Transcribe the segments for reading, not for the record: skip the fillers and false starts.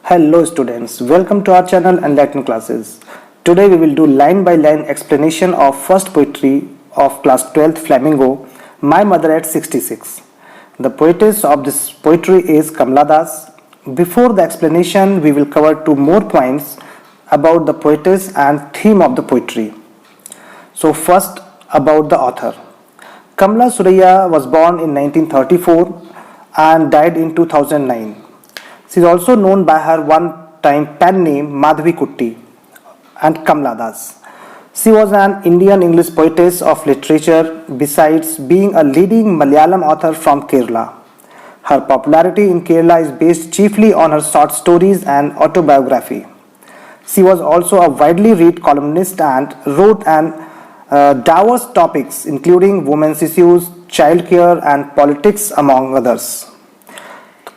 Hello students, welcome to our channel Enlighten Classes. Today we will do line by line explanation of first poetry of class 12th Flamingo, My Mother at 66. The poetess of this poetry is Kamala Das. Before the explanation, we will cover two more points about the poetess and theme of the poetry. So first about the author. Kamala Suraiya was born in 1934 and died in 2009. She is also known by her one-time pen name Madhavi Kutti and Kamala Das. She was an Indian English poetess of literature besides being a leading Malayalam author from Kerala. Her popularity in Kerala is based chiefly on her short stories and autobiography. She was also a widely read columnist and wrote on diverse topics including women's issues, childcare and politics among others.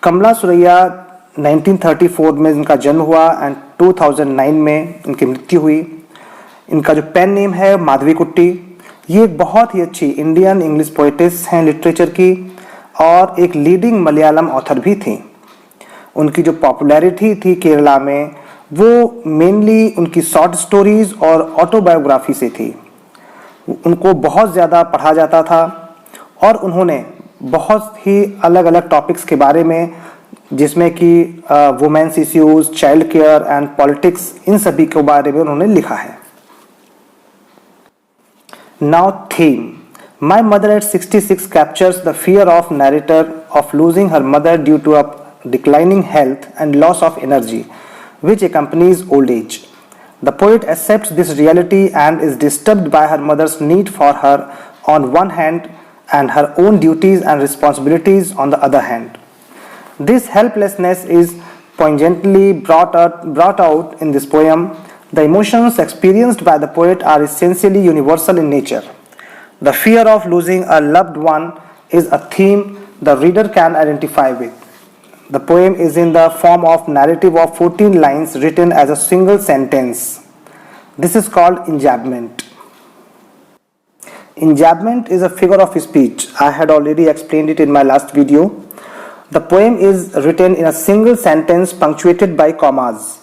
कमला सुरैया 1934 में इनका जन्म हुआ and 2009 में इनकी मृत्यु हुई. इनका जो पेन नेम है माधवी कुट्टी. ये एक बहुत ही अच्छी इंडियन इंग्लिश पोएटिस हैं लिटरेचर की और एक लीडिंग मलयालम ऑथर भी थी. उनकी जो पॉपुलैरिटी थी केरला में वो मेनली उनकी शॉर्ट स्टोरीज और ऑटोबायोग्राफी से थी. उनको बहुत ज़्यादा पढ़ा जाता था और उन्होंने बहुत ही अलग अलग टॉपिक्स के बारे में जिसमें कि women's issues, child care and politics, इन सभी के बारे में उन्होंने लिखा है. Now theme. My mother at 66 captures the fear of narrator of losing her mother due to a declining health and loss of energy which accompanies old age. The poet accepts this reality and is disturbed by her mother's need for her on one hand and her own duties and responsibilities on the other hand. This helplessness is poignantly brought out in this poem. The emotions experienced by the poet are essentially universal in nature. The fear of losing a loved one is a theme the reader can identify with. The poem is in the form of narrative of 14 lines written as a single sentence. This is called enjambment. Enjambment is a figure of speech. I had already explained it in my last video. The poem is written in a single sentence punctuated by commas.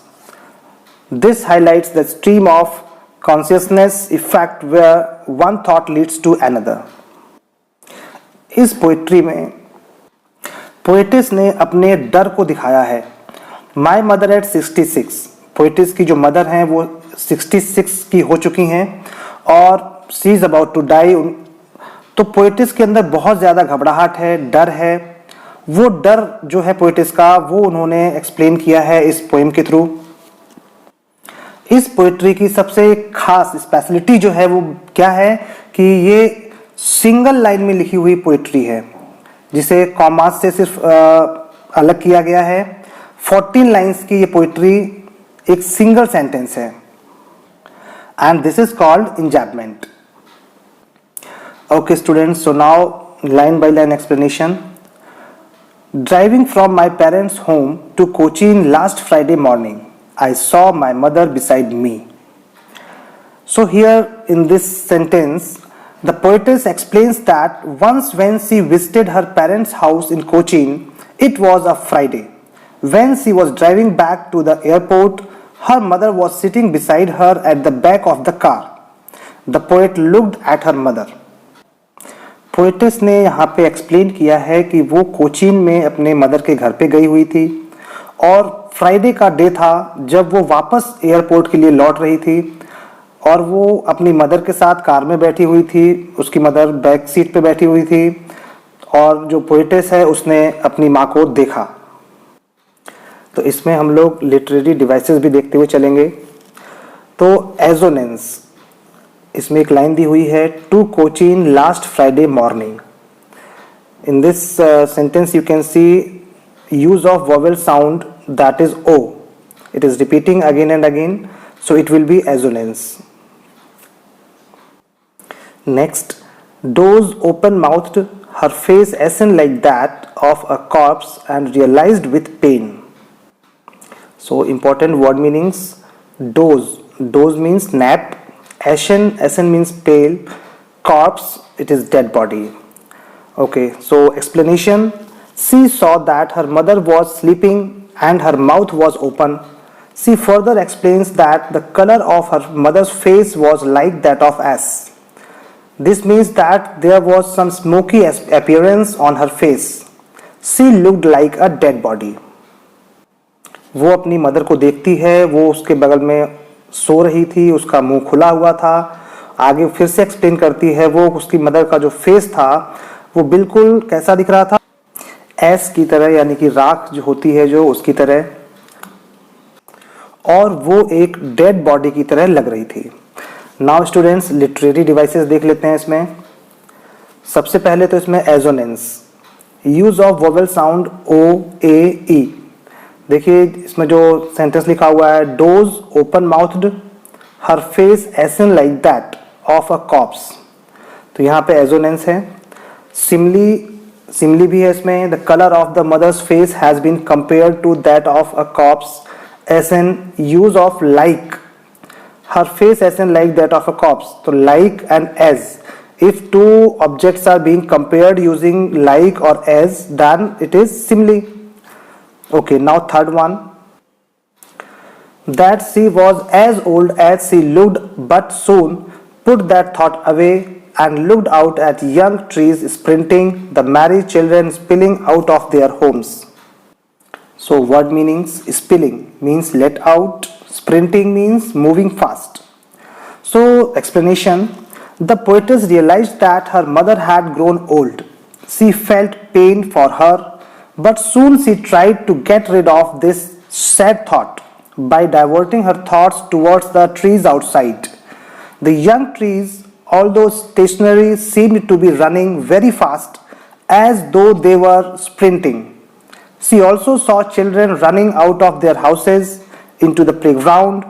This highlights the stream of consciousness effect where one thought leads to another. इस poetry में poet's ने अपने डर को दिखाया है. माई mother at 66. Poet's की जो मदर हैं वो 66 की हो चुकी हैं और she is about to die. तो पोएटिस के अंदर बहुत ज़्यादा घबराहट है, डर है. वो डर जो है पोएटिस का वो उन्होंने एक्सप्लेन किया है इस पोएम के थ्रू. इस पोएट्री की सबसे खास स्पेशलिटी जो है वो क्या है कि ये सिंगल लाइन में लिखी हुई पोएट्री है जिसे कॉमास से सिर्फ अलग किया गया है. 14 लाइंस की ये पोइट्री एक सिंगल सेंटेंस है and this is called enjambment. Okay students, so now line by line explanation. Driving from my parents home to Cochin last Friday morning I saw my mother beside me. So here in this sentence the poetess explains that once when she visited her parents' house in Cochin, it was a Friday. When she was driving back to the airport, her mother was sitting beside her at the back of the car. The poet looked at her mother. Poetess ने यहाँ पे explain किया है कि वो कोचीन में अपने mother के घर पे गई हुई थी और फ्राइडे का डे था जब वो वापस एयरपोर्ट के लिए लौट रही थी और वो अपनी मदर के साथ कार में बैठी हुई थी. उसकी मदर बैक सीट पे बैठी हुई थी और जो पोएटिस है उसने अपनी माँ को देखा. तो इसमें हम लोग लिटरेरी डिवाइसेस भी देखते हुए चलेंगे. तो एजोनेंस, इसमें एक लाइन दी हुई है to Cochin last Friday morning. In this sentence you can see use of vowel sound that is O. It is repeating again and again, so it will be assonance. Next, Doze open-mouthed, her face ashen like that of a corpse and realized with pain. So important word meanings. Doze. Doze means nap. Ashen means pale. Corpse, it is dead body. Okay, so explanation. She saw that her mother was sleeping and her mouth was open. She further explains that the color of her mother's face was like that of ash. This means that there was some smoky appearance on her face. She looked like a dead body. वो अपनी mother को देखती है, वो उसके बगल में सो रही थी, उसका मुंह खुला हुआ था। आगे फिर से एक्सप्लेन करती है, वो उसकी मदर का जो फेस था वो बिल्कुल कैसा दिख रहा था, ऐश की तरह, यानी कि राख जो होती है जो उसकी तरह, और वो एक डेड बॉडी की तरह लग रही थी। नाउ स्टूडेंट्स, लिटरेरी डिवाइसेस देख लेते हैं इसमें। सबसे पहले तो इसमें assonance, use of vowel sound O A E. देखिए इसमें जो सेंटेंस लिखा हुआ है, doze open mouthed, her face ashen like that of a corpse, तो यहाँ पे एजोनेंस है। सिमली भी है इसमें, the colour of the mother's face has been compared to that of a corpse, as an use of like, her face ashen like that of a corpse, तो like and as, if two objects are being compared using like or as, then it is simile. Okay, now third one, that she was as old as she looked, but soon put that thought away and looked out at young trees sprinting, the merry children spilling out of their homes. So word meanings: spilling means let out, sprinting means moving fast. So explanation: the poetess realized that her mother had grown old. She felt pain for her, but soon she tried to get rid of this sad thought by diverting her thoughts towards the trees outside. The young trees, although stationary, seemed to be running very fast, as though they were sprinting. She also saw children running out of their houses into the playground.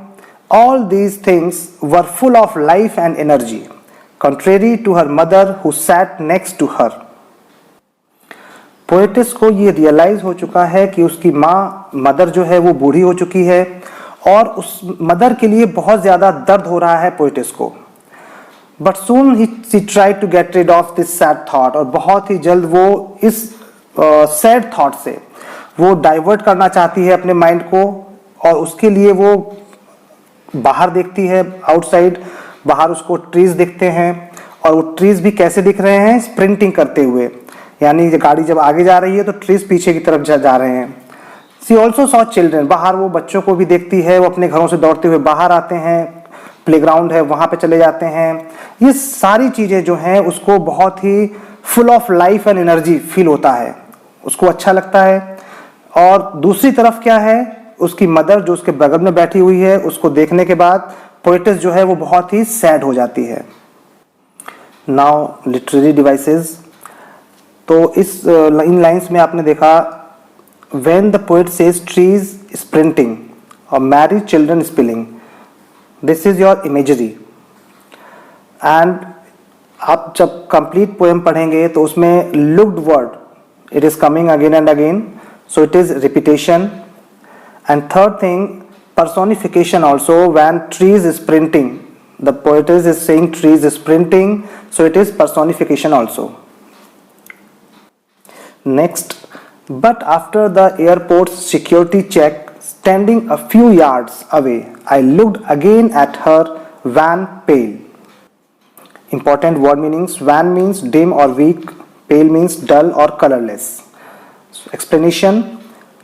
All these things were full of life and energy, contrary to her mother who sat next to her. Poet's को ये realise हो चुका है कि उसकी mother जो है वो बूढ़ी हो चुकी है, और उस मदर के लिए बहुत ज़्यादा दर्द हो रहा है पोएटिस को। But soon she tried to get rid of this sad thought, और बहुत ही जल्द वो इस सैड थॉट से वो डाइवर्ट करना चाहती है अपने माइंड को, और उसके लिए वो बाहर देखती है, आउटसाइड, बाहर उसको ट्रीज दिखते हैं, और वो ट्रीज भी कैसे दिख रहे हैं, स्प्रिंटिंग करते हुए, यानी गाड़ी जब आगे जा रही है तो ट्रीज पीछे की तरफ जा रहे हैं। सी ऑल्सो सॉ चिल्ड्रन, बाहर वो बच्चों को भी देखती है, वो अपने घरों से दौड़ते हुए बाहर आते हैं, प्लेग्राउंड है वहाँ पे चले जाते हैं। ये सारी चीज़ें जो हैं उसको बहुत ही full of life and energy feel होता है, उसको अच्छा लगता है। और दूसरी तरफ क्या है, उसकी मदर जो उसके बगल में बैठी हुई है, उसको देखने के बाद पोएटिस जो है वो बहुत ही सैड हो जाती है। नाउ लिटरेरी डिवाइसेस, तो इन लाइंस में आपने देखा, when the poet sees trees sprinting और merry children spilling, this is your imagery. And आप जब कंप्लीट पोएम पढ़ेंगे तो उसमें looked word, it is coming again and again, so it is repetition. And third thing, personification also, when trees is sprinting, the poetess is saying trees is sprinting, so it is personification also. Next, but after the airport's security check, standing a few yards away, I looked again at her, wan, pale. Important word meanings: wan means dim or weak, pale means dull or colorless. Explanation: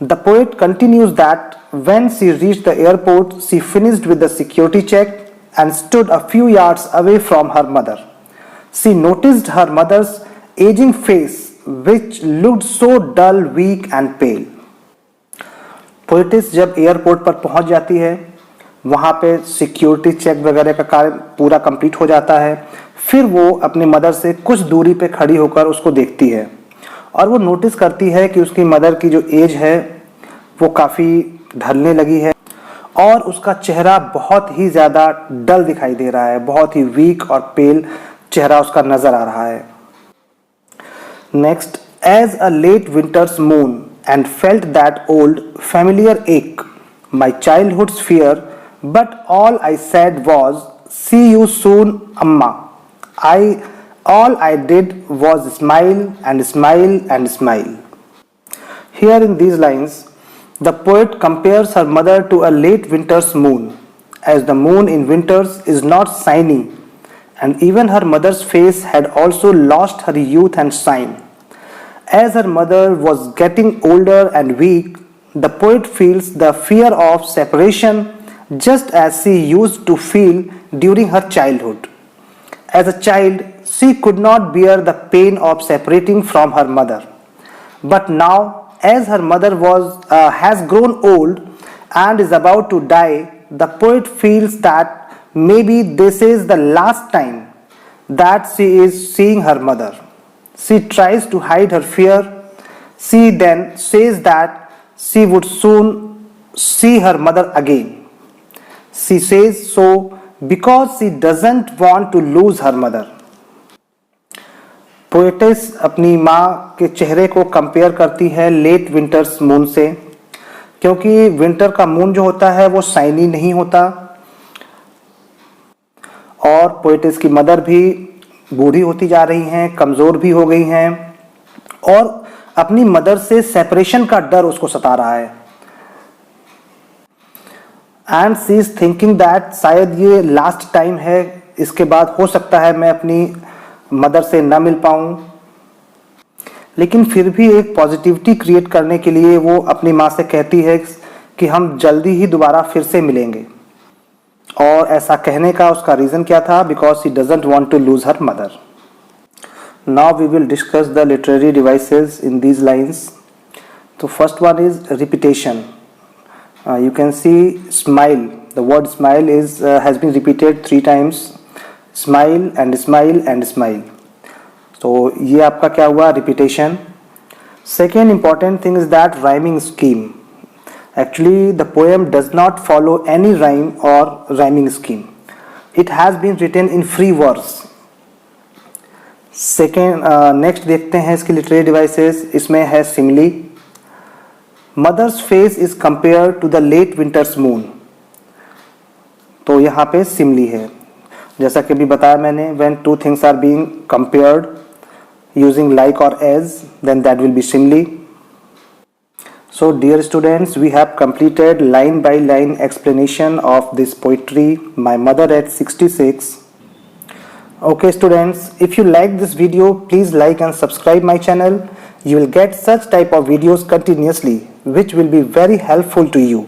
the poet continues that when she reached the airport, she finished with the security check and stood a few yards away from her mother. She noticed her mother's aging face, which looked so dull, weak and pale. Poet's जब airport पर पहुंच जाती है, वहाँ पे security check वगैरह का कार्य पूरा कंप्लीट हो जाता है, फिर वो अपनी मदर से कुछ दूरी पे खड़ी होकर उसको देखती है, और वो नोटिस करती है कि उसकी मदर की जो एज है वो काफ़ी ढलने लगी है, और उसका चेहरा बहुत ही ज़्यादा डल दिखाई दे रहा है, बहुत ही वीक और पेल चेहरा उसका नज़र आ रहा है। Next, as a late winter's moon and felt that old familiar ache, my childhood's fear, but all I said was, see you soon, Amma. All I did was smile and smile and smile. Here in these lines, The poet compares her mother to a late winter's moon, as the moon in winters is not shiny, and even her mother's face had also lost her youth and shine. As her mother was getting older and weak, the poet feels the fear of separation just as she used to feel during her childhood. As a child, she could not bear the pain of separating from her mother. But now, as her mother has grown old and is about to die, the poet feels that maybe this is the last time that she is seeing her mother. She tries to hide her fear. She then says that she would soon see her mother again. She says so because she doesn't want to lose her mother. Poetess अपनी माँ के चेहरे को compare करती है late winter's moon से, क्योंकि winter का मून जो होता है वो शाइनी नहीं होता, और पोएटेस की मदर भी बूढ़ी होती जा रही हैं, कमज़ोर भी हो गई हैं, और अपनी मदर से सेपरेशन का डर उसको सता रहा है. And she is thinking that शायद ये लास्ट टाइम है, इसके बाद हो सकता है मैं अपनी मदर से ना मिल पाऊं. लेकिन फिर भी एक पॉजिटिविटी क्रिएट करने के लिए वो अपनी माँ से कहती है कि हम जल्दी ही दोबारा फिर से मिलेंगे. और ऐसा कहने का उसका रीज़न क्या था? Because she doesn't want to lose her mother. Now we will discuss the literary devices in these lines. तो first one is repetition. You can see smile. The word smile has been repeated 3 times. Smile and smile and smile. So ये आपका क्या हुआ? Repetition. Second important thing is that rhyming scheme. Actually the poem does not follow any rhyme or rhyming scheme. It has been written in free verse. Second, next देखते हैं इसकी literary devices. इसमें है simile. Mother's face is compared to the late winter's moon. तो यहाँ पे simile है. जैसा कि अभी बताया मैंने, when two things are being compared using like or as, then that will be simile. So dear students, we have completed line by line explanation of this poetry, My Mother at 66. Okay students, if you like this video, please like and subscribe my channel. You will get such type of videos continuously, which will be very helpful to you.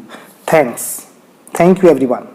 Thanks. Thank you everyone.